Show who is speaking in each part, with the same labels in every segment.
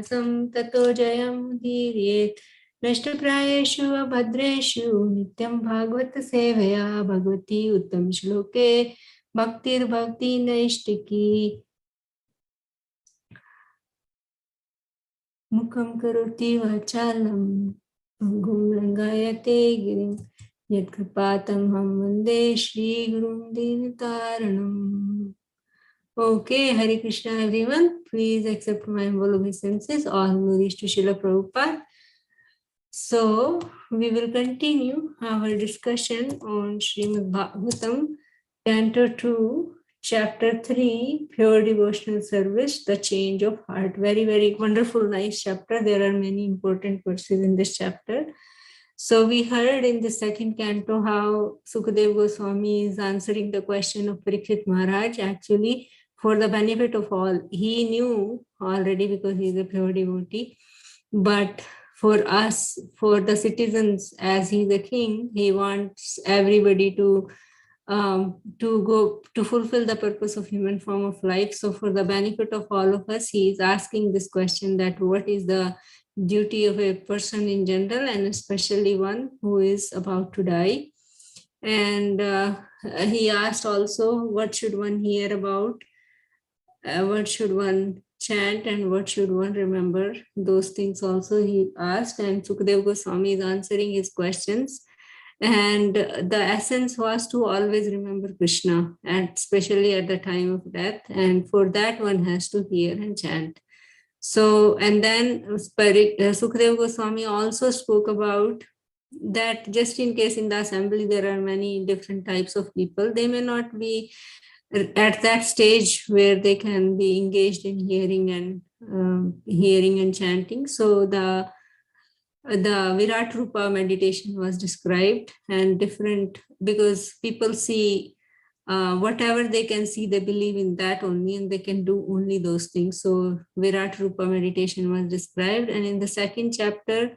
Speaker 1: मानसं ततो जयं धीर्येत् नष्टप्रायेषु अभद्रेषु नित्यं भागवत सेवया भगवती उत्तम श्लोके भक्तिर्भक्ति नैष्टिकी मुखं करोति वाचालं भृगुं लङ्घयते गिरिं यत्कृपातमहं वन्दे श्रीगुरुं दीनतारणम्. Okay, Hare Krishna everyone. Please accept my humble obeisances. All glories to Srila Prabhupada. So, we will continue our discussion on Srimad Bhagavatam, Canto 2, Chapter 3, Pure Devotional Service, the Change of Heart. Very, very wonderful, nice chapter. There are many important verses in this chapter. So we heard in the second canto how Sukadeva Goswami is answering the question of Parikshit Maharaj. Actually, for the benefit of all, he knew already because he is a pure devotee. But for us, for the citizens, as he is a king, he wants everybody to go to fulfill the purpose of human form of life. So for the benefit of all of us, he is asking this question that what is the duty of a person in general and especially one who is about to die. And he asked also what should one hear about, what should one chant and what should one remember. Those things also he asked, and Sukadeva Goswami is answering his questions. And the essence was to always remember Krishna, and especially at the time of death. And for that, one has to hear and chant. So, and then Sukadeva Goswami also spoke about that just in case in the assembly there are many different types of people, they may not be at that stage where they can be engaged in hearing and chanting. So the Virat Rupa meditation was described, and different, because people see whatever they can see, they believe in that only, and they can do only those things. So Virat Rupa meditation was described, and in the second chapter,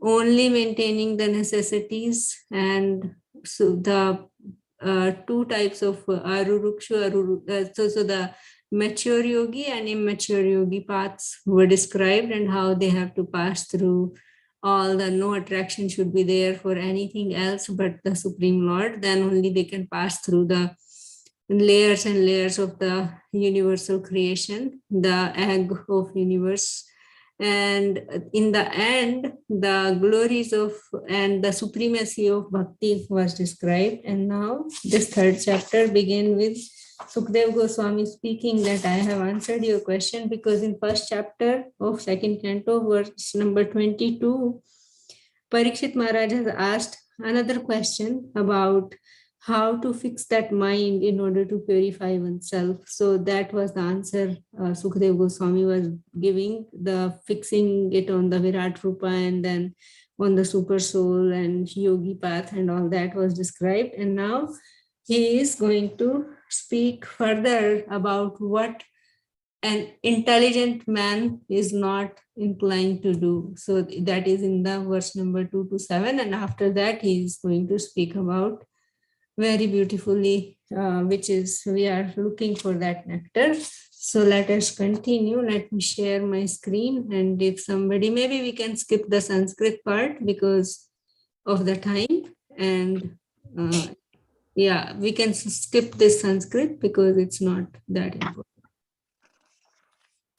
Speaker 1: only maintaining the necessities, and so the two types of Arurukshu, so the mature yogi and immature yogi paths were described, and how they have to pass through all the no attraction should be there for anything else but the Supreme Lord. Then only they can pass through the layers and layers of the universal creation, the egg of universe. And in the end, the glories of and the supremacy of bhakti was described. And now this third chapter begins with Sukadeva Goswami speaking that I have answered your question, because in first chapter of second canto, verse number 22, Parikshit Maharaj has asked another question about how to fix that mind in order to purify oneself. So that was the answer Sukadeva Goswami was giving, the fixing it on the Virat Rupa and then on the super soul and yogi path, and all that was described. And now he is going to speak further about what an intelligent man is not inclined to do. So that is in the verse number 2 to 7. And after that, he is going to speak about very beautifully, which is, we are looking for that nectar. So let us continue. Let me share my screen. And if somebody, maybe we can skip the Sanskrit part because of the time. And yeah, we can skip this Sanskrit because it's not that important.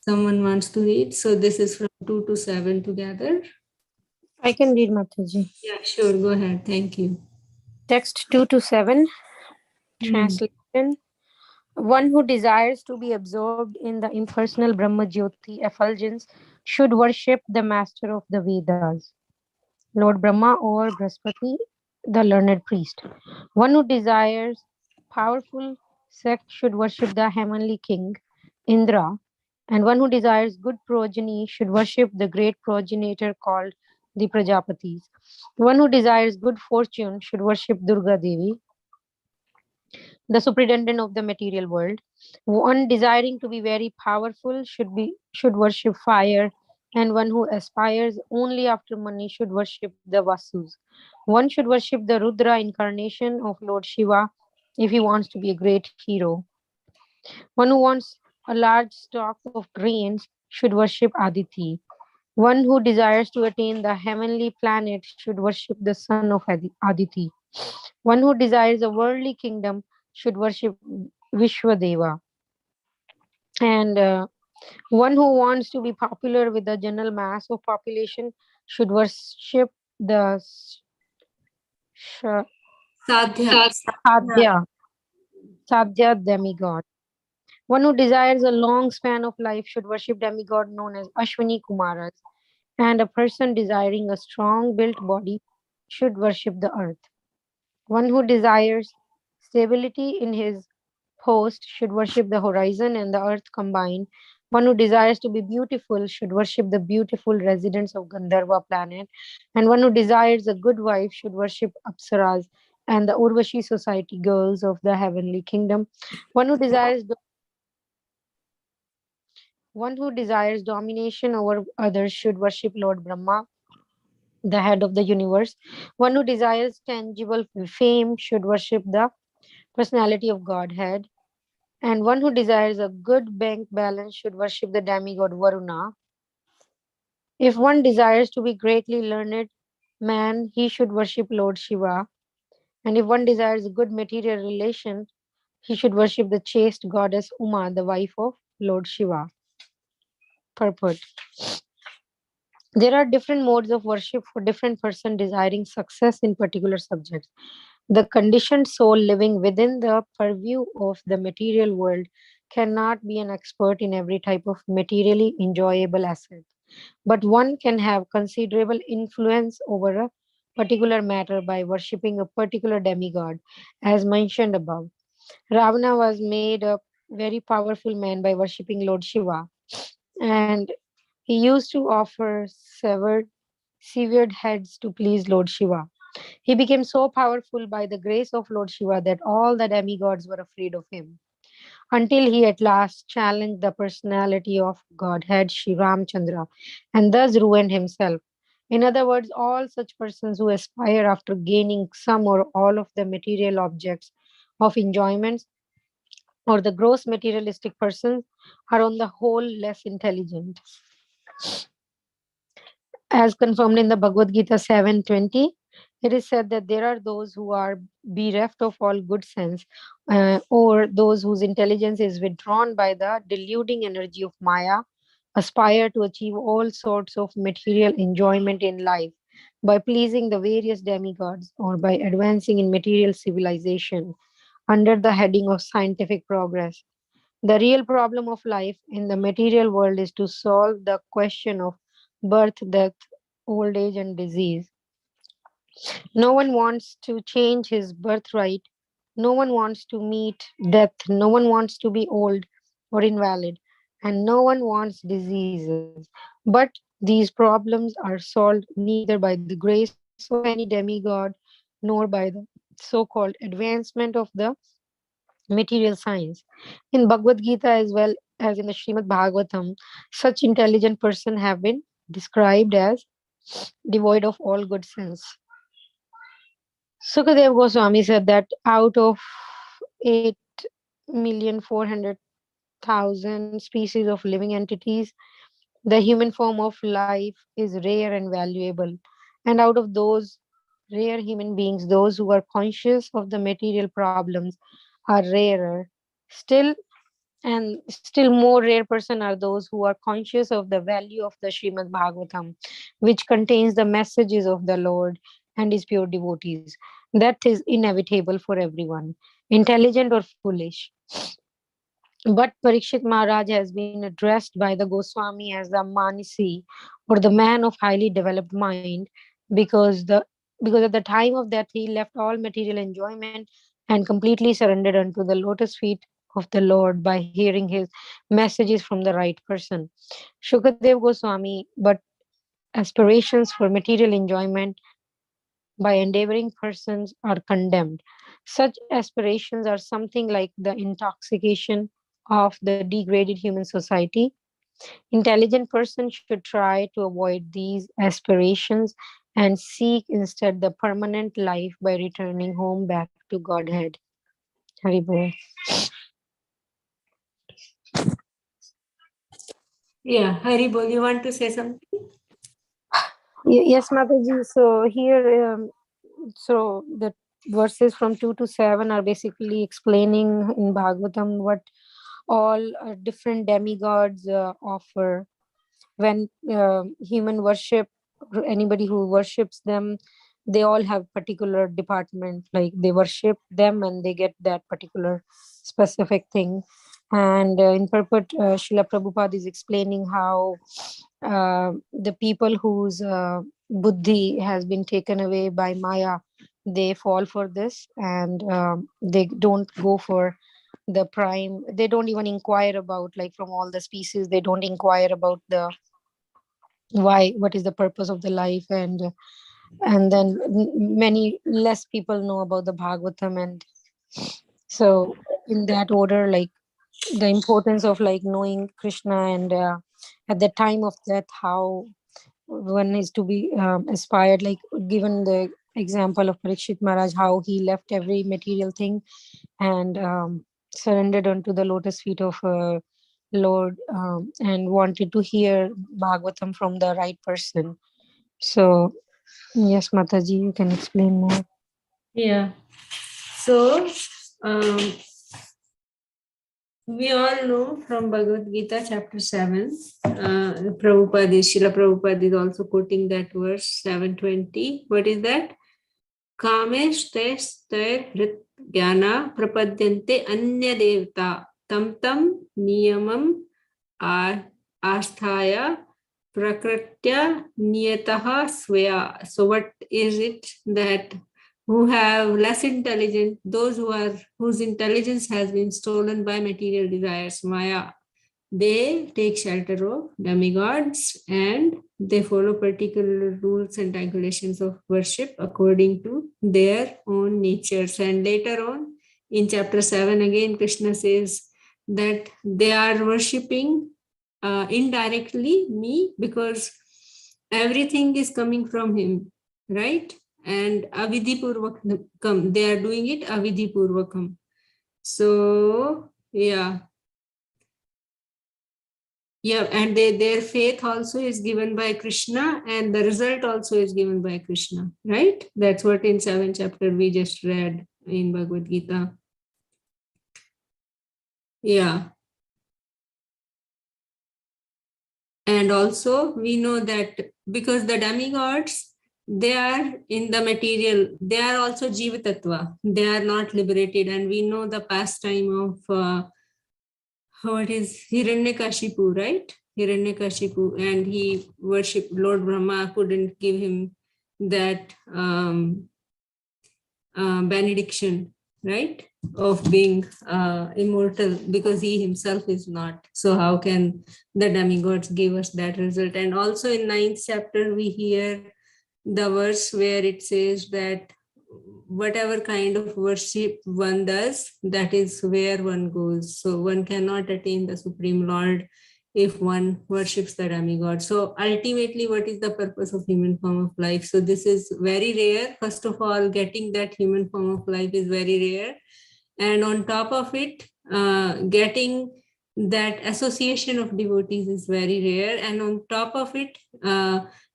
Speaker 1: Someone wants to read. So this is from 2 to 7 together.
Speaker 2: I can read, Mataji.
Speaker 1: Yeah, sure. Go ahead. Thank you.
Speaker 2: Text 2 to 7. Translation. One who desires to be absorbed in the impersonal Brahma Jyoti effulgence should worship the master of the Vedas, Lord Brahma or Brihaspati, the learned priest. One who desires powerful sex should worship the heavenly king, Indra, and one who desires good progeny should worship the great progenitor called the Prajapatis. One who desires good fortune should worship Durga Devi, the superintendent of the material world. One desiring to be very powerful should worship fire, and one who aspires only after money should worship the Vasus. One should worship the Rudra incarnation of Lord Shiva if he wants to be a great hero. One who wants a large stock of grains should worship Aditi. One who desires to attain the heavenly planet should worship the son of Aditi. One who desires a worldly kingdom should worship Vishwadeva. And one who wants to be popular with the general mass of population should worship the Sh-
Speaker 1: Sadhya. Sadhya.
Speaker 2: Sadhya, Sadhya demigod. One who desires a long span of life should worship demigod known as Ashwini Kumaras. And a person desiring a strong built body should worship the earth. One who desires stability in his post should worship the horizon and the earth combined. One who desires to be beautiful should worship the beautiful residents of Gandharva planet. And one who desires a good wife should worship Apsaras and the Urvashi society girls of the heavenly kingdom. One who desires one who desires domination over others should worship Lord Brahma, the head of the universe. One who desires tangible fame should worship the personality of Godhead. And one who desires a good bank balance should worship the demigod Varuna. If one desires to be greatly learned man, he should worship Lord Shiva. And if one desires a good material relation, he should worship the chaste goddess Uma, the wife of Lord Shiva. Purport. There are different modes of worship for different person desiring success in particular subjects. The conditioned soul living within the purview of the material world cannot be an expert in every type of materially enjoyable asset, but one can have considerable influence over a particular matter by worshipping a particular demigod, as mentioned above. Ravana was made a very powerful man by worshipping Lord Shiva, and he used to offer severed heads to please Lord Shiva. He became so powerful by the grace of Lord Shiva that all the demigods were afraid of him, until he at last challenged the personality of Godhead Sri Ramchandra and thus ruined himself. In other words, all such persons who aspire after gaining some or all of the material objects of enjoyments or the gross materialistic persons are on the whole less intelligent. As confirmed in the Bhagavad Gita 7:20, it is said that there are those who are bereft of all good sense, or those whose intelligence is withdrawn by the deluding energy of Maya, aspire to achieve all sorts of material enjoyment in life by pleasing the various demigods or by advancing in material civilization under the heading of scientific progress. The real problem of life in the material world is to solve the question of birth, death, old age, and disease. No one wants to change his birthright. No one wants to meet death. No one wants to be old or invalid. And no one wants diseases. But these problems are solved neither by the grace of any demigod nor by the so called advancement of the material science. In Bhagavad Gita as well as in the Srimad Bhagavatam, such intelligent persons have been described as devoid of all good sense. Sukadev Goswami said that out of 8,400,000 species of living entities, the human form of life is rare and valuable. And out of those rare human beings, those who are conscious of the material problems are rarer. Still, and still more rare person are those who are conscious of the value of the Srimad Bhagavatam, which contains the messages of the Lord and his pure devotees. That is inevitable for everyone, intelligent or foolish. But Parikshit Maharaj has been addressed by the Goswami as the Manisi, or the man of highly developed mind, because the because at the time of that he left all material enjoyment and completely surrendered unto the lotus feet of the Lord by hearing his messages from the right person. Shukadev Goswami, but aspirations for material enjoyment by endeavoring persons are condemned. Such aspirations are something like the intoxication of the degraded human society. Intelligent persons should try to avoid these aspirations and seek instead the permanent life by returning home back to Godhead. Haribol.
Speaker 1: Yeah, Haribol, you want to say something?
Speaker 2: Yes, Mataji. So here, so the verses from 2 to 7 are basically explaining in Bhagavatam what all different demigods offer. When human worship, anybody who worships them, they all have particular department, like they worship them and they get that particular specific thing. And in purport, Srila Prabhupada is explaining how the people whose buddhi has been taken away by Maya, they fall for this, and they don't go for the prime. They don't even inquire about, like, from all the species, they don't inquire about the why, what is the purpose of the life. And then many less people know about the Bhagavatam. And so in that order, like, the importance of, like, knowing Krishna, and at the time of death, how one is to be aspired, like given the example of Parikshit Maharaj, how he left every material thing and surrendered unto the lotus feet of Lord, and wanted to hear Bhagavatam from the right person. So yes, Mataji, you can explain more.
Speaker 1: Yeah. So we all know from Bhagavad Gita chapter 7, Srila Prabhupada is also quoting that verse 720. What is that? Kameshtair hrit jnana prapadyante anya devta tam tam niyamam asthaya prakritya niyataha swaya. So what is it that who have less intelligence, those whose intelligence has been stolen by material desires, Maya, they take shelter of demigods and they follow particular rules and regulations of worship according to their own natures. And later on in chapter 7, again, Krishna says that they are worshipping indirectly me because everything is coming from him, right? And avidhi purvakam, they are doing it avidhi purvakam. So yeah, and their faith also is given by Krishna, and the result also is given by Krishna, right? That's what in 7th chapter we just read in Bhagavad Gita. Yeah. And also we know that because the demigods, they are in the material, they are also Jivatattva, they are not liberated. And we know the pastime of what is Hiranyakashipu, right? Hiranyakashipu, and he worshipped Lord Brahma, couldn't give him that benediction, right? Of being immortal because he himself is not. So how can the demigods give us that result? And also in 9th chapter, we hear the verse where it says that whatever kind of worship one does, that is where one goes. So one cannot attain the Supreme Lord if one worships the demigod. So ultimately, what is the purpose of human form of life? So this is very rare. First of all, getting that human form of life is very rare. And on top of it, getting that association of devotees is very rare. And on top of it,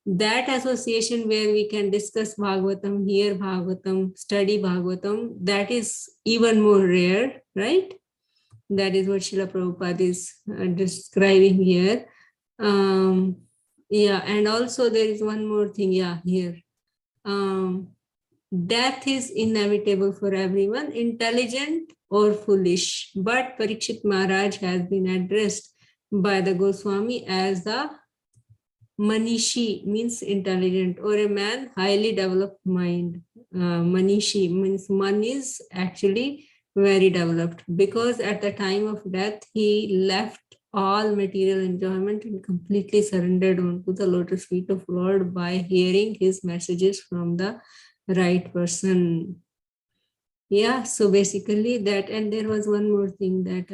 Speaker 1: that association where we can discuss Bhagavatam, hear Bhagavatam, study Bhagavatam, that is even more rare, right? That is what Srila Prabhupada is describing here. Yeah, and also there is one more thing, here. Death is inevitable for everyone, intelligent or foolish. But Parikshit Maharaj has been addressed by the Goswami as the Manishi, means intelligent, or a man highly developed mind. Manishi means man is actually very developed, because at the time of death he left all material enjoyment and completely surrendered onto the lotus feet of Lord by hearing his messages from the right person. Yeah, so basically that. And there was one more thing that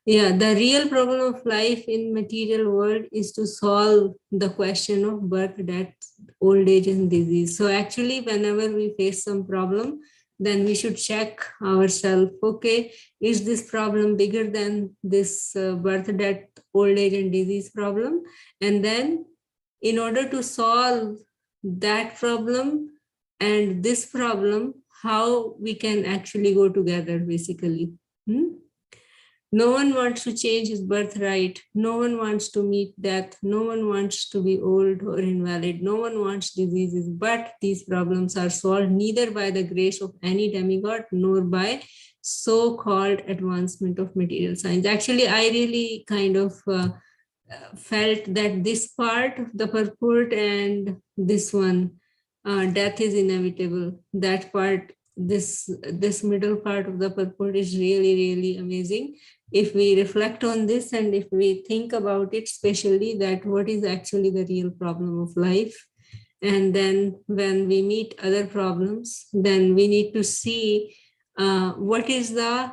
Speaker 1: the real problem of life in material world is to solve the question of birth, death, old age and disease. So actually whenever we face some problem, then we should check ourselves, okay, is this problem bigger than this birth, death, old age and disease problem? And then in order to solve that problem and this problem, how we can actually go together, basically. No one wants to change his birthright. No one wants to meet death. No one wants to be old or invalid. No one wants diseases. But these problems are solved neither by the grace of any demigod nor by so-called advancement of material science. Actually, I really kind of felt that this part of the purport and this one, death is inevitable, that part, this middle part of the purport is really, really amazing. If we reflect on this and if we think about it, especially that what is actually the real problem of life, and then when we meet other problems, then we need to see what is the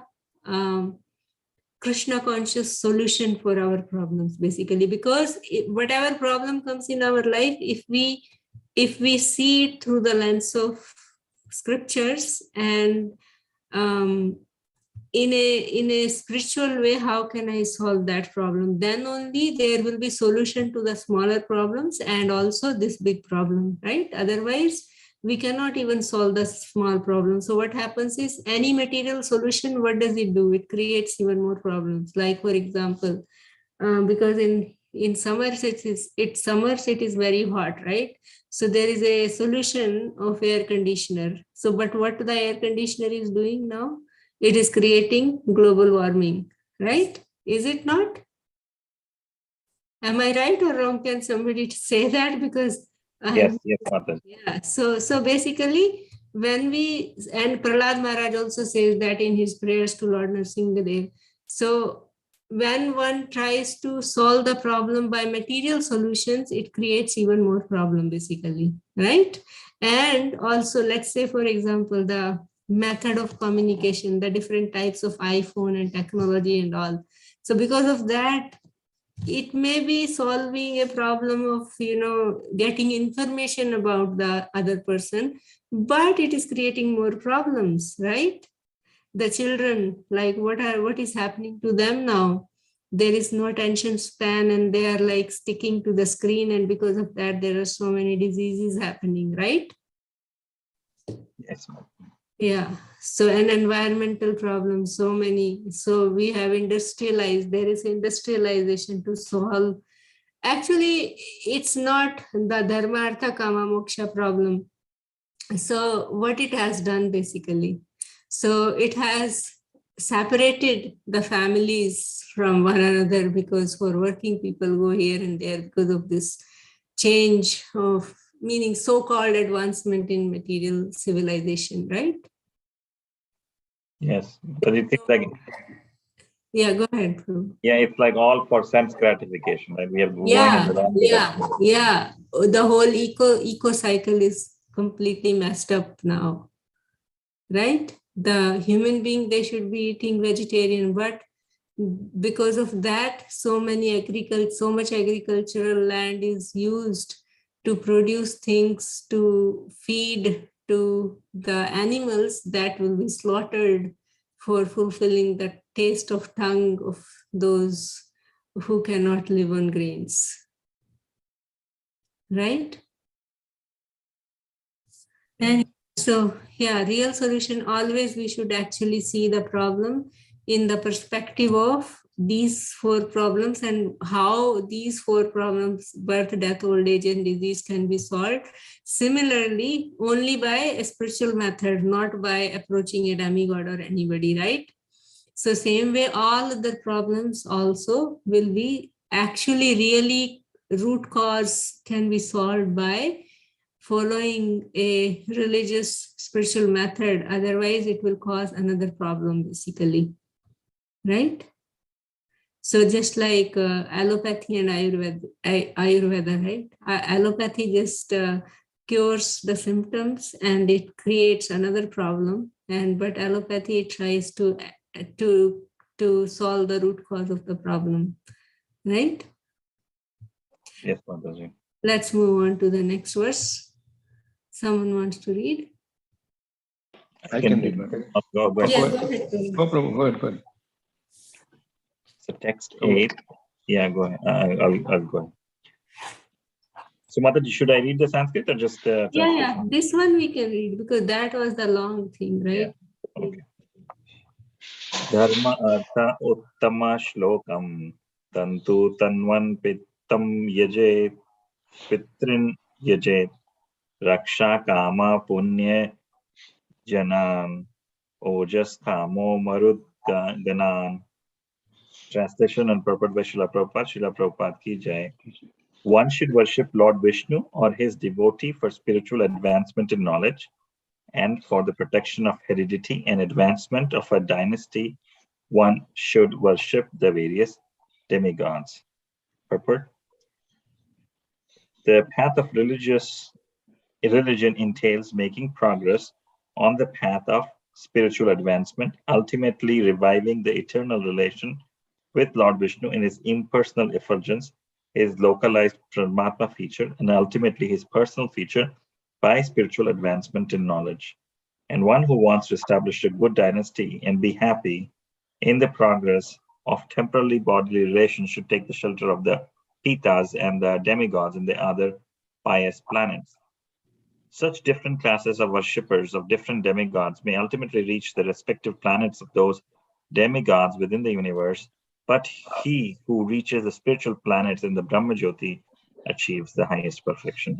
Speaker 1: Krishna conscious solution for our problems, basically. Because whatever problem comes in our life, if we see it through the lens of scriptures and in a spiritual way, how can I solve that problem? Then only there will be solution to the smaller problems and also this big problem, right? Otherwise, we cannot even solve the small problem. So what happens is, any material solution, what does it do? It creates even more problems. Like, for example, because in summers it is very hot, right? So there is a solution of air conditioner. So but what the air conditioner is doing now? It is creating global warming, right? Is it not? Am I right or wrong? Can somebody say that? Because
Speaker 3: yes, Mataji.
Speaker 1: yeah. So basically, when we, and Prahlad Maharaj also says that in his prayers to Lord Nrsimhadev. So when one tries to solve the problem by material solutions, it creates even more problem, basically, right? And also, let's say, for example, the method of communication, the different types of iPhone and technology and all. So because of that, it may be solving a problem of getting information about the other person, but it is creating more problems, right? The children, like what is happening to them now? There is no attention span and they are like sticking to the screen, and because of that there are so many diseases happening, right?
Speaker 3: Yes.
Speaker 1: Yeah. So an environmental problem, so many. So we have industrialized, there is industrialization to solve. Actually, it's not the dharma, artha, kama, moksha problem. So what it has done, basically, so it has separated the families from one another, because for working people go here and there because of this change of meaning, so-called advancement in material civilization, right?
Speaker 3: Yes, but it seems like,
Speaker 1: yeah, go ahead, Prabhu.
Speaker 3: Yeah, it's like all for sense gratification, right? We are going in the wrong direction.
Speaker 1: Yeah. The whole eco cycle is completely messed up now, right? The human being, they should be eating vegetarian, but because of that, so much agricultural land is used to produce things to feed to the animals that will be slaughtered for fulfilling the taste of tongue of those who cannot live on grains, right? And so, yeah, real solution, always we should actually see the problem in the perspective of these four problems and how these four problems, birth, death, old age, and disease, can be solved. Similarly, only by a spiritual method, not by approaching a demigod or anybody, right? So same way, all other problems also will be actually really root cause can be solved by following a religious spiritual method. Otherwise, it will cause another problem, basically, right? So just like allopathy and Ayurveda, right? Allopathy just cures the symptoms and it creates another problem. But allopathy tries to solve the root cause of the problem, right?
Speaker 3: Yes, Mataji.
Speaker 1: Let's move on to the next verse. Someone wants to read?
Speaker 4: I can read.
Speaker 3: Go ahead.
Speaker 1: Yeah, go ahead.
Speaker 4: Go, Prabhu. Go ahead.
Speaker 3: So text 8. Yeah, go ahead. I'll go ahead. So Mataji, should I read the Sanskrit or just translation?
Speaker 1: Yeah. This one we can read because that was the long thing, right?
Speaker 3: Yeah. Okay. Dharma artha uttama shlokam tantu tanvan pittam yajet pitrin yajet raksha kama punya janan ojas kamo marud ganan. Translation and purport by Srila Prabhupada. Srila Prabhupada ki jai. One should worship Lord Vishnu or his devotee for spiritual advancement in knowledge and for the protection of heredity and advancement of a dynasty. One should worship the various demigods. Purport. The path of religion entails making progress on the path of spiritual advancement, ultimately reviving the eternal relation with Lord Vishnu in his impersonal effulgence, his localized Paramatma feature, and ultimately his personal feature by spiritual advancement in knowledge. And one who wants to establish a good dynasty and be happy in the progress of temporally bodily relations should take the shelter of the Pitas and the demigods and the other pious planets. Such different classes of worshippers of different demigods may ultimately reach the respective planets of those demigods within the universe, but he who reaches the spiritual planets in the Brahma Jyoti achieves the highest perfection.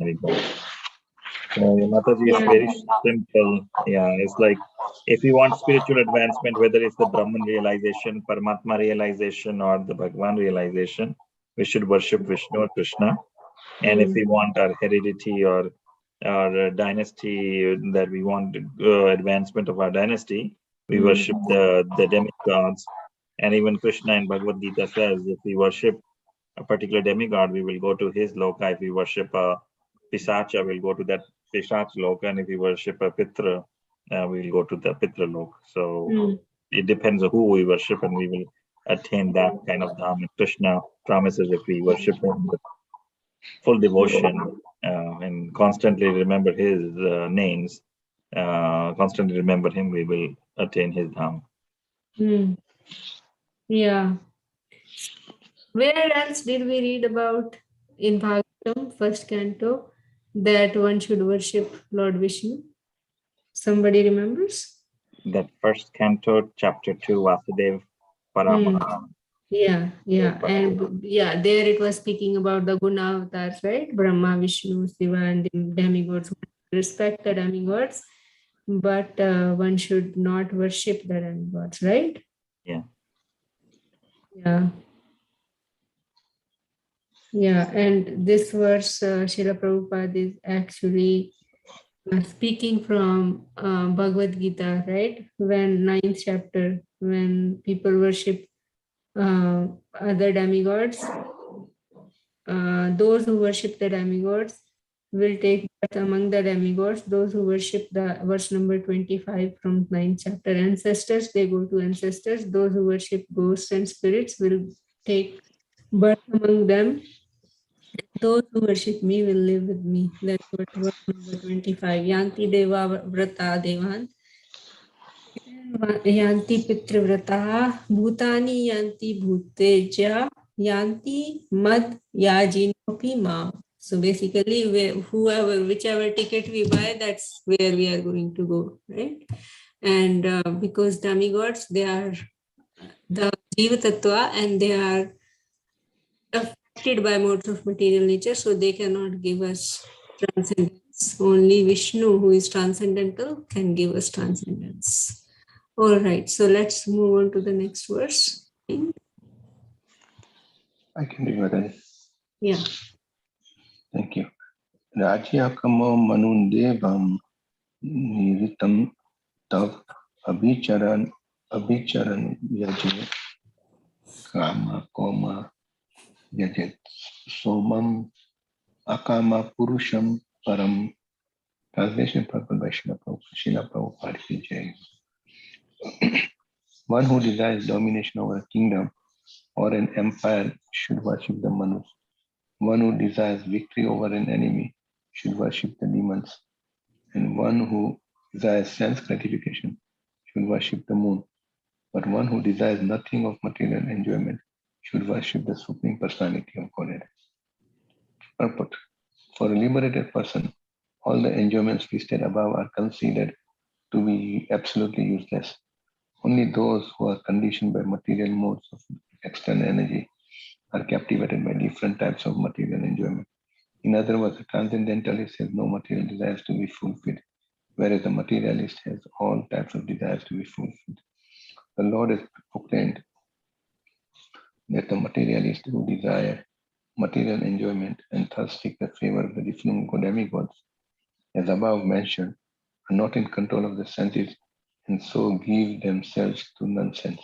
Speaker 3: So Mataji is very simple. Yeah, it's like if you want spiritual advancement, whether it's the Brahman realization, Paramatma realization, or the Bhagwan realization, we should worship Vishnu or Krishna. And if we want our heredity or our dynasty, that we want advancement of our dynasty, we worship the demigods. And even Krishna in Bhagavad Gita says, if we worship a particular demigod, we will go to his loka. If we worship a Pisacha, we'll go to that Pisach loka. And if we worship a Pitra, we will go to the Pitra loka. So it depends on who we worship, and we will attain that kind of dham. And Krishna promises if we worship him with full devotion and constantly remember his names, constantly remember him, we will attain his dham.
Speaker 1: Yeah. Where else did we read about in Bhagavatam, first canto, that one should worship Lord Vishnu? Somebody remembers?
Speaker 3: That first canto, chapter 2, Vasudev Parama.
Speaker 1: Yeah. And there it was speaking about the Guna avatars, right? Brahma, Vishnu, Shiva, and the demigods. Respect the demigods, but one should not worship the demigods, right?
Speaker 3: Yeah.
Speaker 1: Yeah, and this verse, Srila Prabhupada is actually speaking from Bhagavad Gita, right? When 9th chapter, when people worship other demigods, those who worship the demigods will take birth among the demigods. Those who worship the verse number 25 from 9th chapter, ancestors, they go to ancestors. Those who worship ghosts and spirits will take birth among them. Those who worship me will live with me. That's what verse number 25. Yanti deva vrata devan. Yanti pitrivrata bhutani yanti bhuteja yanti mad yajinopi ma. So basically, whichever ticket we buy, that's where we are going to go, right? And because demigods, they are the Jiva Tattva and they are affected by modes of material nature, so they cannot give us transcendence. Only Vishnu, who is transcendental, can give us transcendence. All right, so let's move on to the next verse.
Speaker 4: I can read that.
Speaker 1: Yeah.
Speaker 4: Thank you. Rajyakamo manundevam niritam tav abhicharan yaje kama koma yajet somam akama purusham param. Translation purpose by Srila Prabhupada ki jai. One who desires domination over a kingdom or an empire should worship the Manus. One who desires victory over an enemy should worship the demons. And one who desires sense gratification should worship the moon. But one who desires nothing of material enjoyment should worship the Supreme Personality of Godhead. Purport. For a liberated person, all the enjoyments listed above are considered to be absolutely useless. Only those who are conditioned by material modes of external energy are captivated by different types of material enjoyment. In other words, the transcendentalist has no material desires to be fulfilled, whereas the materialist has all types of desires to be fulfilled. The Lord has proclaimed that the materialists who desire material enjoyment and thus seek the favor of the different demigods, as above mentioned, are not in control of the senses and so give themselves to nonsense.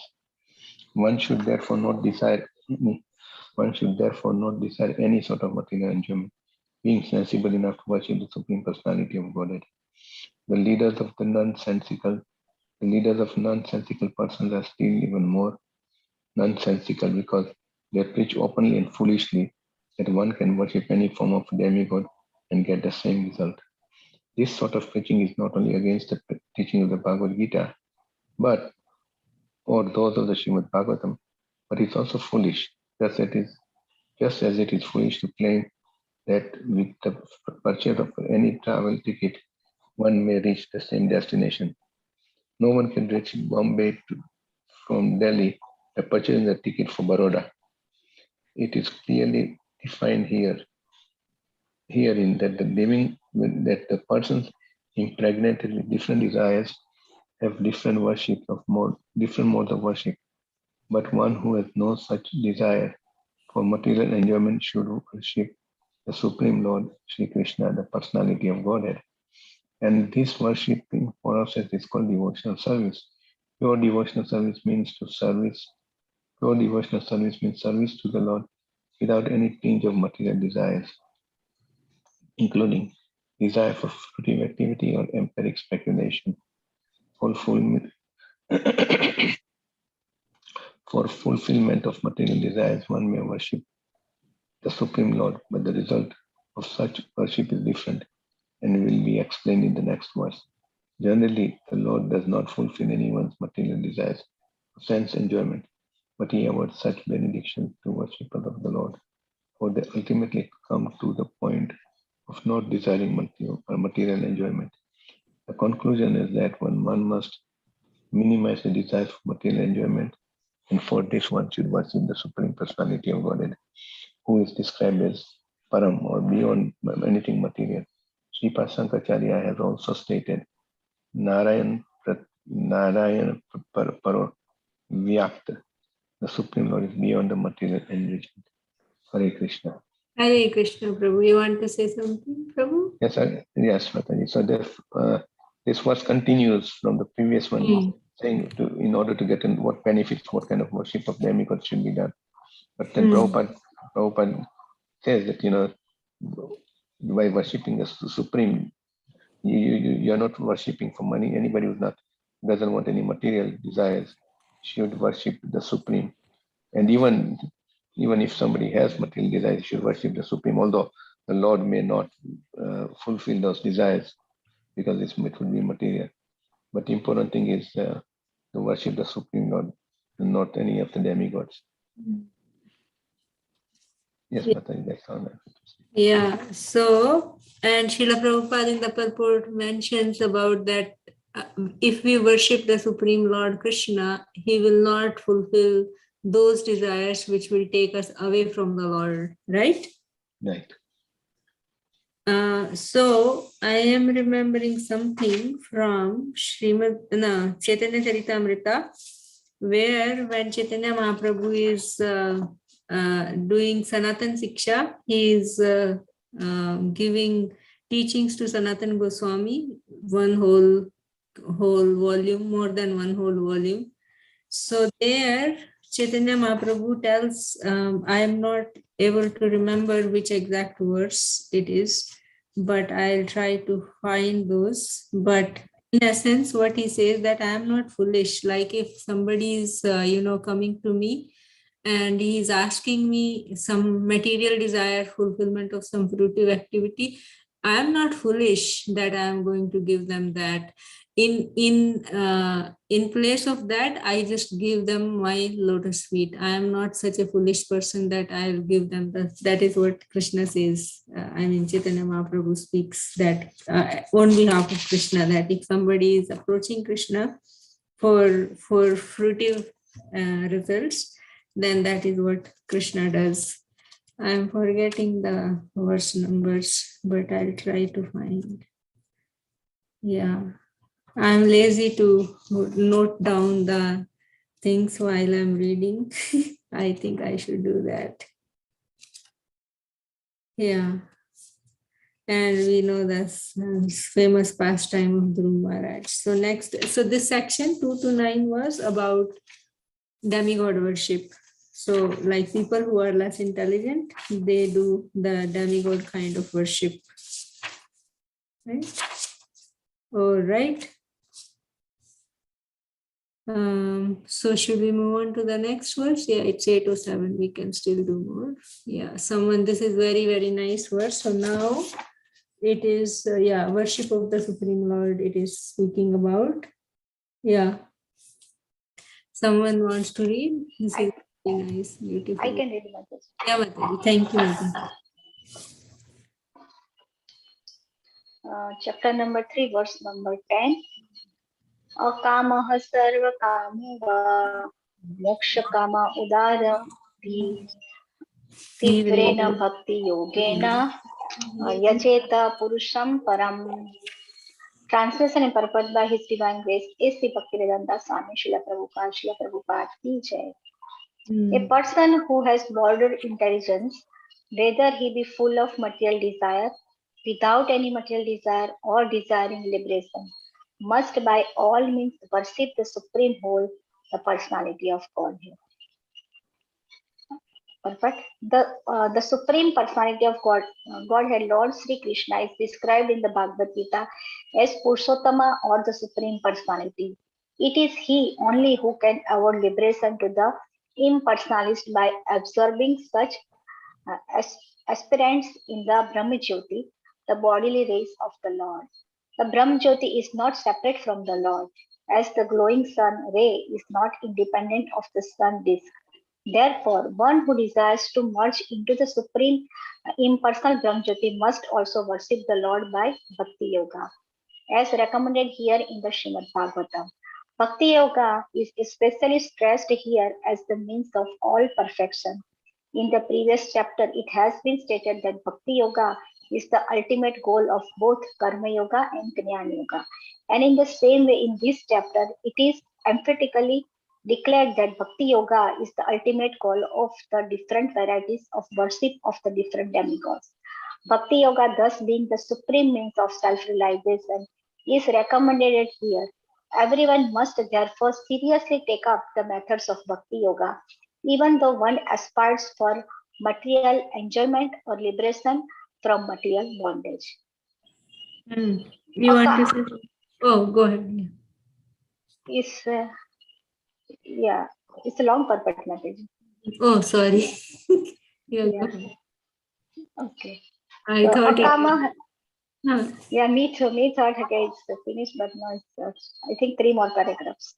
Speaker 4: One should therefore not desire any sort of material enjoyment, being sensible enough to worship the Supreme Personality of Godhead. The leaders of nonsensical persons are still even more nonsensical because they preach openly and foolishly that one can worship any form of demigod and get the same result. This sort of preaching is not only against the teaching of the Bhagavad Gita, or those of the Srimad Bhagavatam, but it's also foolish, just as it is foolish to claim that with the purchase of any travel ticket, one may reach the same destination. No one can reach Bombay from Delhi by purchasing the ticket for Baroda. It is clearly defined herein that the persons impregnated with different desires have different modes of worship. But one who has no such desire for material enjoyment should worship the Supreme Lord Sri Krishna, the personality of Godhead. And this worshipping process is called devotional service. Pure devotional service means service to the Lord without any tinge of material desires, including desire for fruitive activity or empiric speculation. For fulfillment of material desires, one may worship the Supreme Lord, but the result of such worship is different and will be explained in the next verse. Generally, the Lord does not fulfill anyone's material desires for sense enjoyment, but he awards such benedictions to worshippers of the Lord, for they ultimately come to the point of not desiring material enjoyment. The conclusion is that one must minimize the desires for material enjoyment, and for this one should worship the Supreme Personality of Godhead, who is described as Param, or beyond anything material. Sripad Sankaracharya has also stated, Narayan Paro Vyakta, the Supreme Lord is beyond the material enrichment. Hare Krishna.
Speaker 1: Hare Krishna, Prabhu. You want to say something, Prabhu?
Speaker 4: Yes, Mataji. So this verse continues from the previous one, saying in order to get in what benefits, what kind of worship of demigods should be done. But then Prabhupada says that, by worshipping the Supreme, you're not worshipping for money. Anybody who doesn't want any material desires should worship the Supreme. And even if somebody has material desires, should worship the Supreme, although the Lord may not fulfill those desires because it would be material. But the important thing is to worship the Supreme Lord and not any of the demigods. Yes, Mataji, that's all.
Speaker 1: Yeah, so, and Srila Prabhupada in the purport mentions about that if we worship the Supreme Lord Krishna, he will not fulfill those desires which will take us away from the Lord, right?
Speaker 4: Right.
Speaker 1: So I am remembering something from Chaitanya Charitamrita, where when Chaitanya Mahaprabhu is doing Sanatan Siksha, he is giving teachings to Sanatan Goswami, one whole volume, more than one whole volume. So there, Chaitanya Mahaprabhu tells, I am not able to remember which exact verse it is, but I'll try to find those. But in essence, what he says that I am not foolish. Like if somebody is, coming to me and he is asking me some material desire, fulfillment of some fruitive activity, I am not foolish that I am going to give them that. in place of that, I just give them my lotus feet. I am not such a foolish person that I'll give them that is what Krishna says. I mean, Chaitanya Mahaprabhu speaks that on behalf of Krishna, that if somebody is approaching Krishna for fruitive results, then that is what Krishna does. I'm forgetting the verse numbers, but I'll try to find. Yeah, I'm lazy to note down the things while I'm reading. I think I should do that. Yeah. And we know this famous pastime of Dhruv Maharaj. So this section 2 to 9 was about demigod worship. So like people who are less intelligent, they do the demigod kind of worship. Right? All right. So should we move on to the next verse? Yeah, it's 807. We can still do more. Yeah, this is very, very nice verse. So now it is, worship of the Supreme Lord. It is speaking about. Yeah. Someone wants to read? This is very nice, beautiful.
Speaker 5: I can read Mataji.
Speaker 1: Yeah, Mataji. Thank you, Mataji.
Speaker 5: Chapter number 3, verse number 10. Akamah sarva kama moksha kama udara tivrena bhakti yogena yacheta purusham param. Translation and purport by His Divine Grace is Sri Bhaktivedanta Swami Srila Prabhupada ki jai. A person who has bordered intelligence, whether he be full of material desire, without any material desire, or desiring liberation, must by all means worship the Supreme Whole, the Personality of Godhead. Perfect. The Supreme Personality of Godhead, Lord Sri Krishna, is described in the Bhagavad Gita as Purushottama, or the Supreme Personality. It is He only who can award liberation to the impersonalist by absorbing such aspirants in the Brahmajyoti, the bodily rays of the Lord. The Brahmajyoti is not separate from the Lord, as the glowing sun ray is not independent of the sun disk. Therefore, one who desires to merge into the supreme impersonal Brahmajyoti must also worship the Lord by Bhakti Yoga, as recommended here in the Srimad Bhagavatam. Bhakti Yoga is especially stressed here as the means of all perfection. In the previous chapter, it has been stated that Bhakti Yoga is the ultimate goal of both Karma Yoga and Jnana Yoga. And in the same way, in this chapter, it is emphatically declared that Bhakti Yoga is the ultimate goal of the different varieties of worship of the different demigods. Bhakti Yoga, thus being the supreme means of self-realization, is recommended here. Everyone must therefore seriously take up the methods of Bhakti Yoga, even though one aspires for material enjoyment or liberation from material bondage.
Speaker 1: You want to say? Oh, go ahead.
Speaker 5: It's a long purport message.
Speaker 1: Oh, sorry.
Speaker 5: Yeah. Okay.
Speaker 1: I
Speaker 5: so
Speaker 1: thought
Speaker 5: Akama,
Speaker 1: it.
Speaker 5: Yeah, me too. Me thought okay, it's finished, but no, it's I think 3 more paragraphs.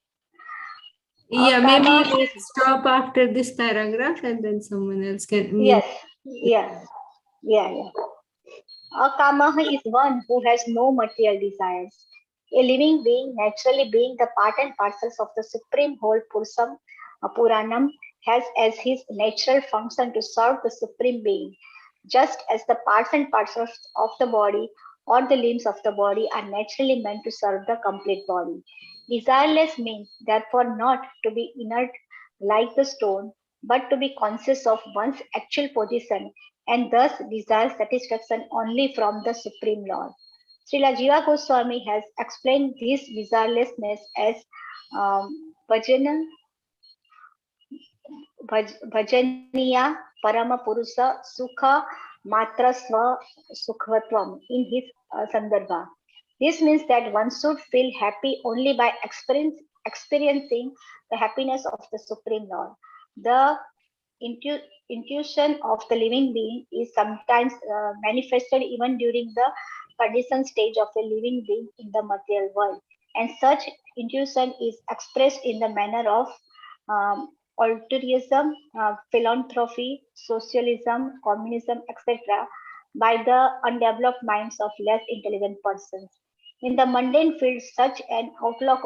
Speaker 1: Yeah,
Speaker 5: Akama
Speaker 1: maybe
Speaker 5: is
Speaker 1: stop after this paragraph and then someone else can.
Speaker 5: yes, yeah. Akama is one who has no material desires. A living being, naturally being the part and parcels of the supreme whole Puranam, has as his natural function to serve the supreme being, just as the parts and parcels of the body or the limbs of the body are naturally meant to serve the complete body. Desireless means therefore not to be inert like the stone, but to be conscious of one's actual position and thus desire satisfaction only from the Supreme Lord. Srila Jiva Goswami has explained this desirelessness as Bhajaniya Paramapurusha Sukha Matra Sva Sukhvatvam in his Sandarbha. This means that one should feel happy only by experiencing the happiness of the Supreme Lord. The intuition of the living being is sometimes manifested even during the conditioned stage of a living being in the material world. and such intuition is expressed in the manner of altruism, philanthropy, socialism, communism, etc., by the undeveloped minds of less intelligent persons. In the mundane field, such an outlook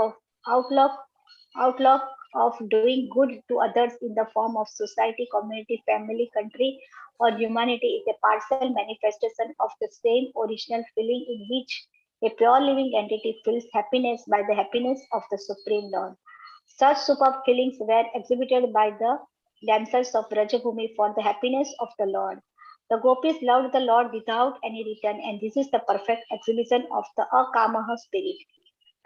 Speaker 5: outlook of doing good to others in the form of society, community, family, country, or humanity is a partial manifestation of the same original feeling in which a pure living entity feels happiness by the happiness of the Supreme Lord. Such superb feelings were exhibited by the damsels of Rajabhumi for the happiness of the Lord. The gopis loved the Lord without any return, and this is the perfect exhibition of the akamaha spirit.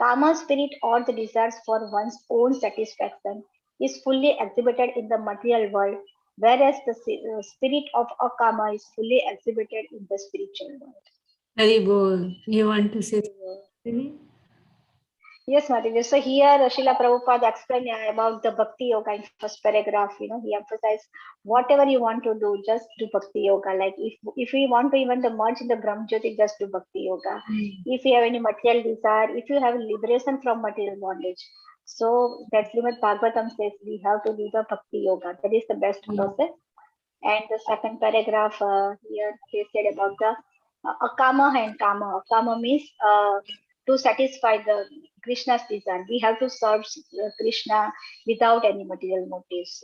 Speaker 5: Kama spirit or the desires for one's own satisfaction is fully exhibited in the material world, whereas the spirit of akama is fully exhibited in the spiritual world.
Speaker 1: Haribol, you want to say something?
Speaker 5: Yes, Mataji. So here Srila Prabhupada explained about the Bhakti Yoga in first paragraph. He emphasized whatever you want to do, just do Bhakti Yoga. Like if we want to even the merge in the Brahm Jyoti, just do Bhakti Yoga. If you have any material desire, if you have liberation from material bondage, so that Srimad Bhagavatam says we have to do the Bhakti Yoga. That is the best process. And the second paragraph here they said about the akama and kama. Akama means to satisfy the Krishna's desire. We have to serve Krishna without any material motives.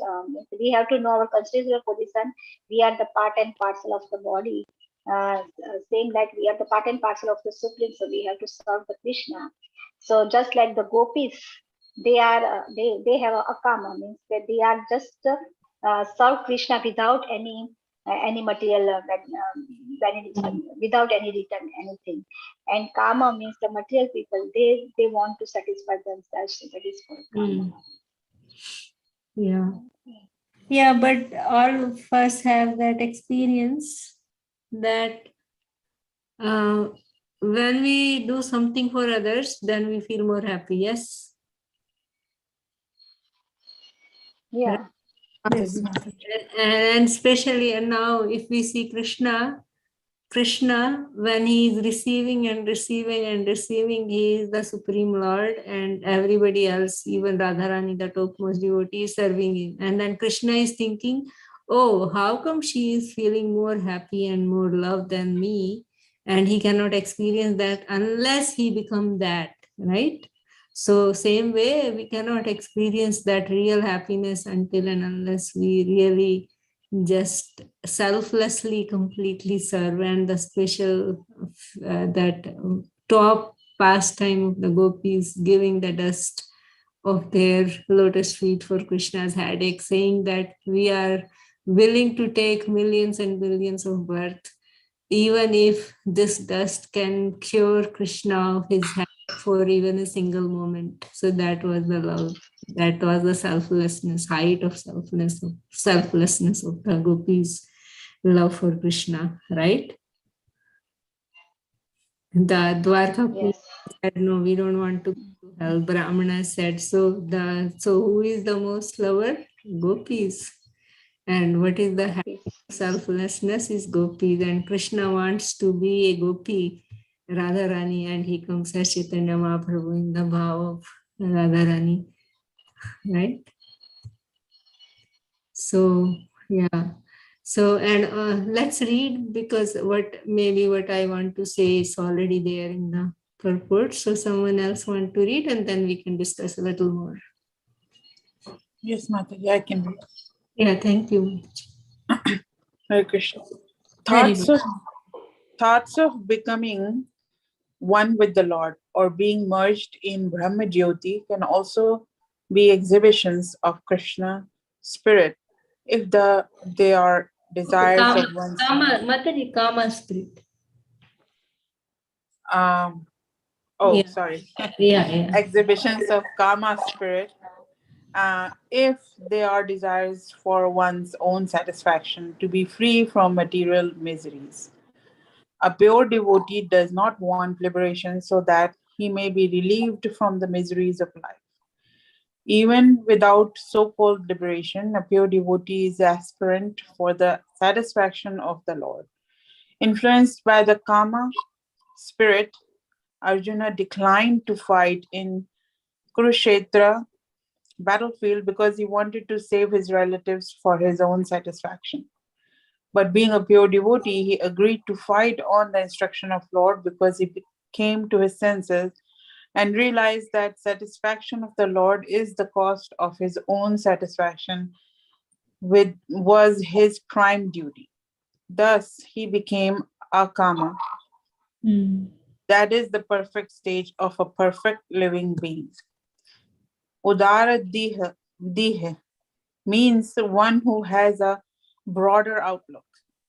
Speaker 5: We have to know our constitutional position. We are the part and parcel of the body. Saying that we are the part and parcel of the Supreme, so we have to serve the Krishna. So just like the gopis, they are they have a akama means that they are just serve Krishna without any material without any return anything. And kama means the material people they want to satisfy themselves. So that is for kama.
Speaker 1: Yeah, but all of us have that experience that when we do something for others, then we feel more happy. Yes.
Speaker 5: Yeah.
Speaker 1: Yes. And especially now, if we see Krishna, when he is receiving and receiving and receiving, he is the Supreme Lord, and everybody else, even Radharani, the topmost devotee, is serving him. And then Krishna is thinking, oh, how come she is feeling more happy and more love than me? And he cannot experience that unless he becomes that, right? So same way, we cannot experience that real happiness until and unless we really just selflessly completely serve. And the special that top pastime of the gopis, giving the dust of their lotus feet for Krishna's headache, saying that we are willing to take millions and billions of birth, even if this dust can cure Krishna of his headache for even a single moment. So that was the love. That was the selflessness, height of selflessness of the gopis' love for Krishna, right? The Dwarka queen said, no, we don't want to go to hell. Brahmana said, so who is the most lover? Gopis. And what is the height of selflessness is gopis. And Krishna wants to be a gopi, Radharani, and he comes as Chaitanya Mahaprabhu in the bhav of Radharani. Right? So, yeah. So, and let's read, because what I want to say is already there in the purport. So someone else want to read, and then we can discuss a little more.
Speaker 6: Yes, Mataji, I can read.
Speaker 1: Yeah, thank you.
Speaker 6: Hare Krishna.
Speaker 1: Very
Speaker 6: Thoughts of becoming one with the Lord or being merged in Brahma Jyoti can also be exhibitions of Krishna spirit if they are desires of one's
Speaker 1: Mataji, Kama spirit.
Speaker 6: Sorry.
Speaker 1: Yeah.
Speaker 6: Exhibitions of Kama spirit if they are desires for one's own satisfaction to be free from material miseries. A pure devotee does not want liberation so that he may be relieved from the miseries of life. Even without so-called liberation, a pure devotee is aspirant for the satisfaction of the Lord. Influenced by the Kama spirit, Arjuna declined to fight in Kurukshetra battlefield because he wanted to save his relatives for his own satisfaction. But being a pure devotee, he agreed to fight on the instruction of Lord because he came to his senses and realized that satisfaction of the Lord is the cost of his own satisfaction, which was his prime duty. Thus, he became akama. That is the perfect stage of a perfect living being. Udara diha means one who has a broader outlook.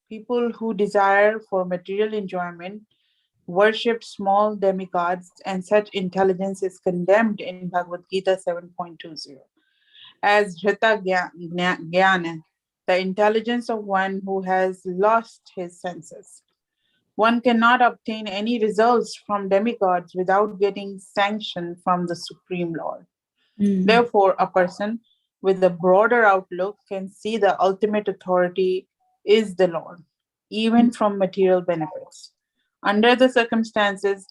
Speaker 6: People who desire for material enjoyment worship small demigods, and such intelligence is condemned in Bhagavad Gita 7.20 as Dhrita Jnana, the intelligence of one who has lost his senses. One cannot obtain any results from demigods without getting sanction from the Supreme Lord. Therefore, a person with a broader outlook can see the ultimate authority is the Lord, even from material benefits. Under the circumstances,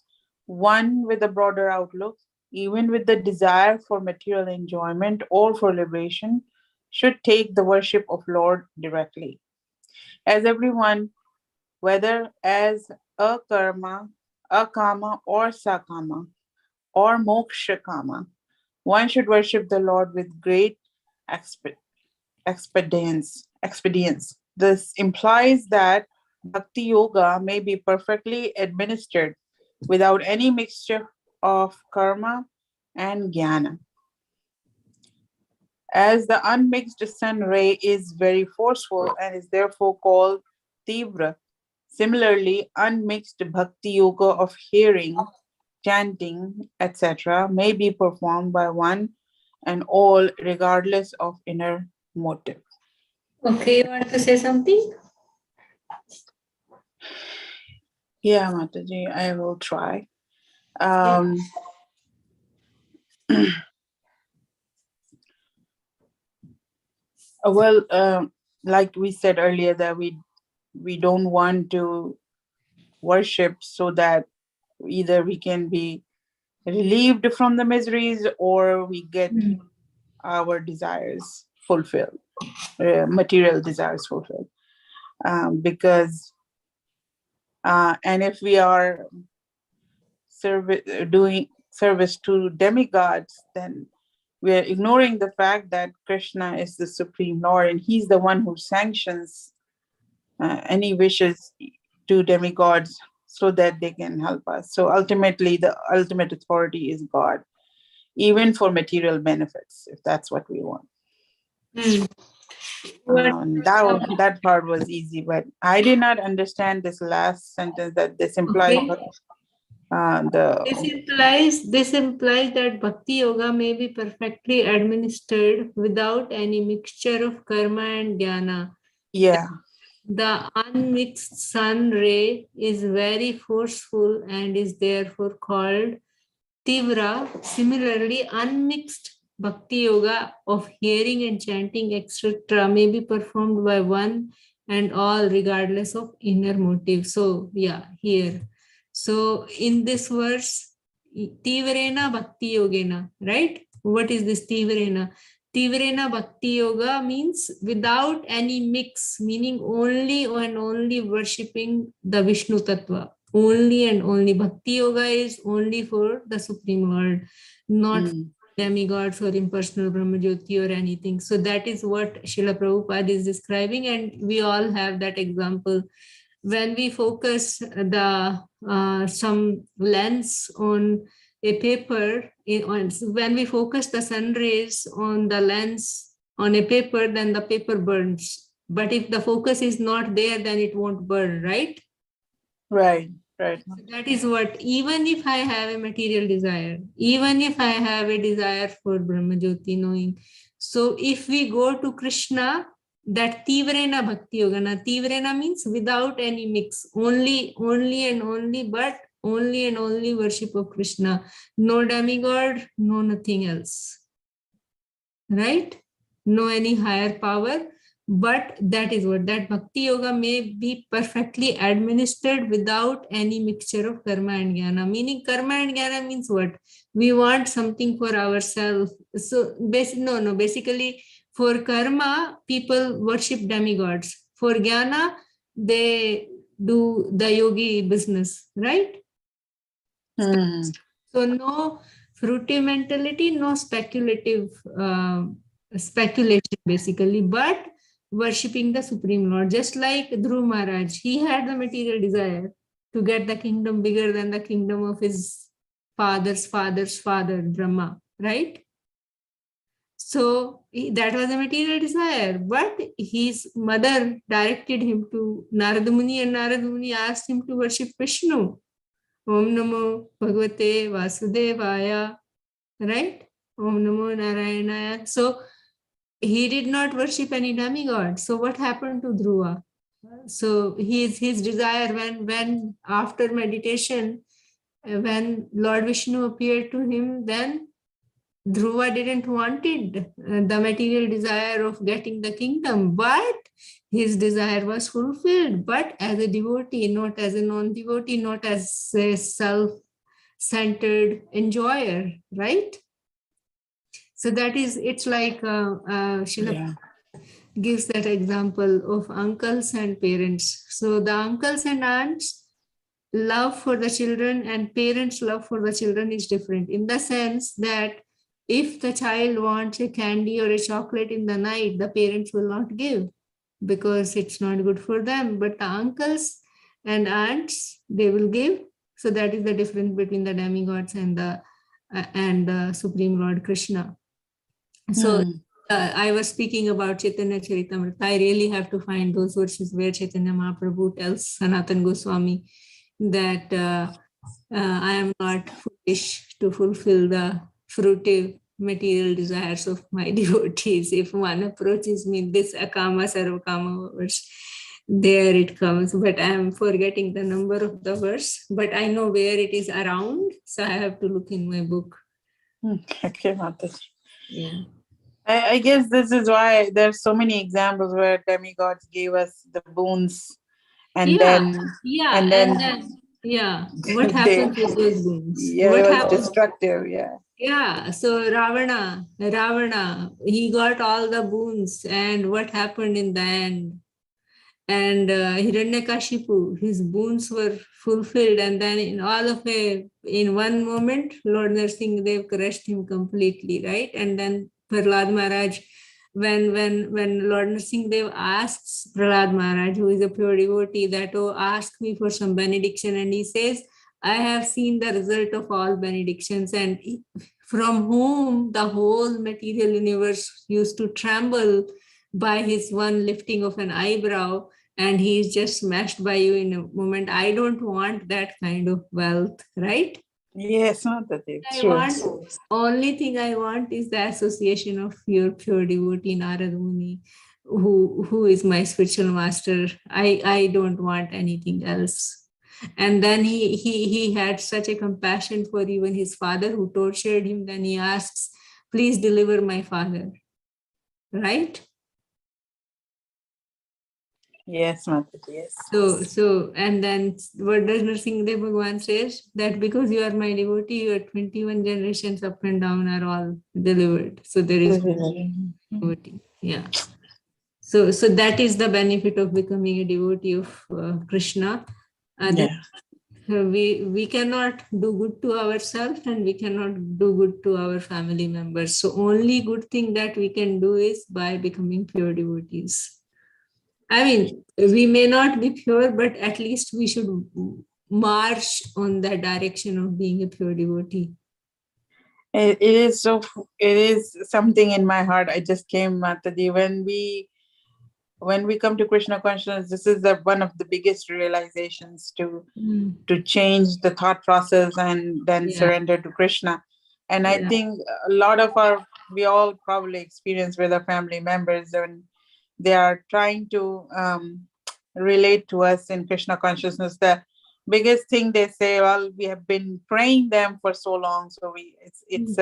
Speaker 6: one with a broader outlook, even with the desire for material enjoyment or for liberation, should take the worship of Lord directly. As everyone, whether as a karma, a kama, or sakama, or moksha kama, one should worship the Lord with great expedience. This implies that bhakti yoga may be perfectly administered without any mixture of karma and jnana. As the unmixed sun ray is very forceful and is therefore called tivra, similarly, unmixed bhakti yoga of hearing, chanting, etc., may be performed by one and all regardless of inner motive.
Speaker 1: Okay, you want to say something?
Speaker 6: Yeah, Mataji, I will try. Like we said earlier, that we don't want to worship so that either we can be relieved from the miseries or we get our desires fulfilled, material desires fulfilled. Because and if we are doing service to demigods, then we are ignoring the fact that Krishna is the Supreme Lord and he's the one who sanctions any wishes to demigods so that they can help us. So ultimately, the ultimate authority is God, even for material benefits, if that's what we want. That part was easy, but I did not understand this last sentence that this implies
Speaker 1: This implies that bhakti yoga may be perfectly administered without any mixture of karma and jnana.
Speaker 6: Yeah.
Speaker 1: The unmixed sun ray is very forceful and is therefore called tivra. Similarly, unmixed bhakti yoga of hearing and chanting, etc., may be performed by one and all regardless of inner motive. So, yeah, here. So, in this verse, Tivrena Bhakti Yogena, right? What is this Tivrena? Tivrena Bhakti Yoga means without any mix, meaning only and only worshipping the Vishnu Tattva. Only and only. Bhakti Yoga is only for the Supreme Lord, not demigods or impersonal Brahmajyoti or anything. So that is what Srila Prabhupada is describing, and we all have that example. When we focus the some lens on a paper, when we focus the sun rays on the lens on a paper, then the paper burns. But if the focus is not there, then it won't burn, right?
Speaker 6: Right.
Speaker 1: So that is what, even if I have a material desire, even if I have a desire for Brahmajyoti knowing, so if we go to Krishna, that Tivrena Bhakti Yogana, Tivrena means without any mix, only and only, but only and only worship of Krishna, no demigod, no nothing else, right? No any higher power. But that is what that bhakti yoga may be perfectly administered without any mixture of karma and jnana. Meaning karma and jnana means what? We want something for ourselves. So basically for karma, people worship demigods. For jnana, they do the yogi business, right? So no fruitive mentality, no speculative speculation basically, but worshipping the Supreme Lord. Just like Dhruv Maharaj, he had the material desire to get the kingdom bigger than the kingdom of his father's father, Brahma, right? So that was a material desire, but his mother directed him to Narada Muni, and Narada Muni asked him to worship Vishnu. Om Namo Bhagavate Vasudevaya, right? Om Namo Narayanaya. So he did not worship any demigod. So what happened to Dhruva? So his desire when after meditation, when Lord Vishnu appeared to him, then Dhruva didn't wanted the material desire of getting the kingdom, but his desire was fulfilled. But as a devotee, not as a non-devotee, not as a self-centered enjoyer, right? So that is, it's like Srila gives that example of uncles and parents. So the uncles and aunts love for the children and parents' love for the children is different in the sense that if the child wants a candy or a chocolate in the night, the parents will not give because it's not good for them. But the uncles and aunts, they will give. So that is the difference between the demigods and the Supreme Lord Krishna. So I was speaking about Chaitanya Charitamrita. I really have to find those verses where Chaitanya Mahaprabhu tells Sanatan Goswami that I am not foolish to fulfill the fruitive material desires of my devotees. If one approaches me, this akama sarvakama verse, there it comes, but I am forgetting the number of the verse, but I know where it is around, so I have to look in my book.
Speaker 6: Okay, Mataji.
Speaker 1: Yeah.
Speaker 6: I guess this is why there's so many examples where demigods gave us the boons, and then
Speaker 1: what happens with those boons?
Speaker 6: It was destructive.
Speaker 1: Yeah, so Ravana, he got all the boons, and what happened in the end? And Hiranyakashipu, his boons were fulfilled, and then in one moment, Lord Narsingh Dev crushed him completely, right? And then Prahlad Maharaj, when Lord Narsingh Dev asks Prahlad Maharaj, who is a pure devotee, that, oh, ask me for some benediction, and he says, I have seen the result of all benedictions, and from whom the whole material universe used to tremble by his one lifting of an eyebrow, and he is just smashed by you in a moment. I don't want that kind of wealth, right?
Speaker 6: Yes, not that it's true.
Speaker 1: Only thing I want is the association of your pure devotee Narada Muni, who is my spiritual master. I don't want anything else. And then he had such a compassion for even his father who tortured him. Then he asks, please deliver my father, right?
Speaker 6: Yes, Mataji, yes.
Speaker 1: So, and then what does Narsingh Dev Bhagwan says? That because you are my devotee, your 21 generations up and down are all delivered. So there is devotee. Yeah. So that is the benefit of becoming a devotee of Krishna. We cannot do good to ourselves and we cannot do good to our family members. So only good thing that we can do is by becoming pure devotees. I mean, we may not be pure, but at least we should march on the direction of being a pure devotee.
Speaker 6: It is something in my heart. I just came, Mataji, when we come to Krishna consciousness, this is one of the biggest realizations to change the thought process and then surrender to Krishna. And I think a lot of we all probably experience with our family members when they are trying to relate to us in Krishna consciousness. The biggest thing they say, well, we have been praying them for so long, so it's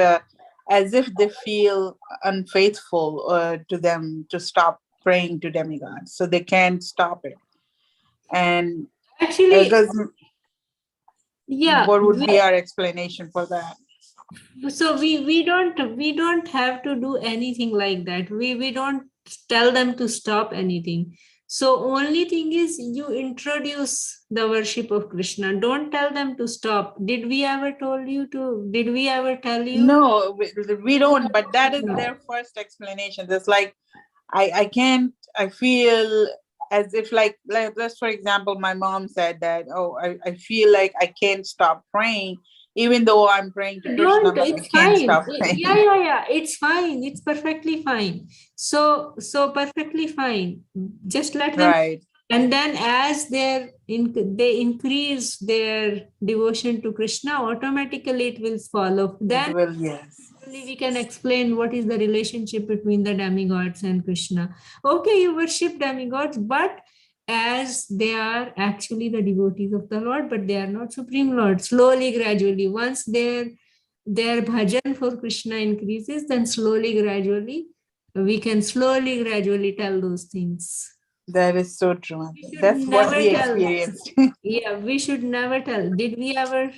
Speaker 6: as if they feel unfaithful to them to stop praying to demigods, so they can't stop it. And
Speaker 1: Actually, yeah,
Speaker 6: what would be our explanation for that?
Speaker 1: so we don't have to do anything like that. We don't tell them to stop anything. So only thing is you introduce the worship of Krishna. Don't tell them to stop. Did we ever tell you?
Speaker 6: No, we don't, but that is their first explanation. It's like I can't, I feel as if like let's for example, my mom said that, oh, I feel like I can't stop praying even though I'm praying to Krishna,
Speaker 1: Don't,
Speaker 6: but I
Speaker 1: it's
Speaker 6: can't
Speaker 1: fine.
Speaker 6: stop praying.
Speaker 1: Yeah, it's fine. It's perfectly fine. So perfectly fine. Just let them.
Speaker 6: Right.
Speaker 1: And then as they increase their devotion to Krishna, automatically it will follow. Then
Speaker 6: Well, yes.
Speaker 1: we can explain what is the relationship between the demigods and Krishna. Okay, you worship demigods, but as they are actually the devotees of the Lord, but they are not Supreme Lord. Slowly, gradually, once their bhajan for Krishna increases, then slowly, gradually, we can slowly, gradually tell those things.
Speaker 6: That is so true. That's what we experienced.
Speaker 1: Yeah, we should never tell. Did we ever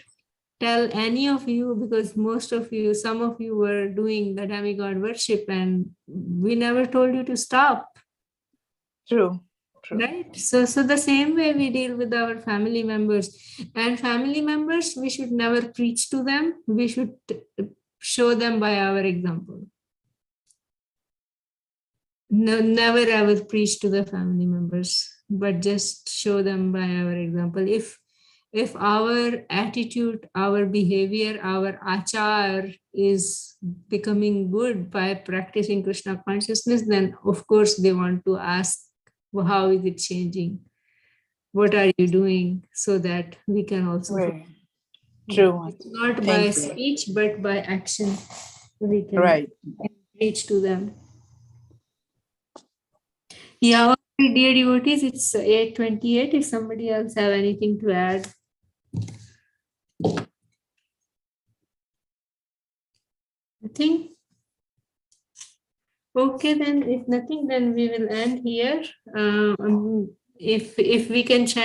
Speaker 1: tell any of you? Because most of you, some of you were doing the demigod worship and we never told you to stop.
Speaker 6: True.
Speaker 1: Right? So the same way we deal with our family members. And family members, we should never preach to them. We should show them by our example. No, never ever preach to the family members, but just show them by our example. If our attitude, our behavior, our achar is becoming good by practicing Krishna consciousness, then of course they want to ask, well, how is it changing? What are you doing? So that we can also.
Speaker 6: Right. True.
Speaker 1: It's not by speech, but by action. We can reach to them. Yeah, dear devotees, it's 8:28. If somebody else have anything to add. Nothing? Okay, then if nothing, then we will end here. If we can chant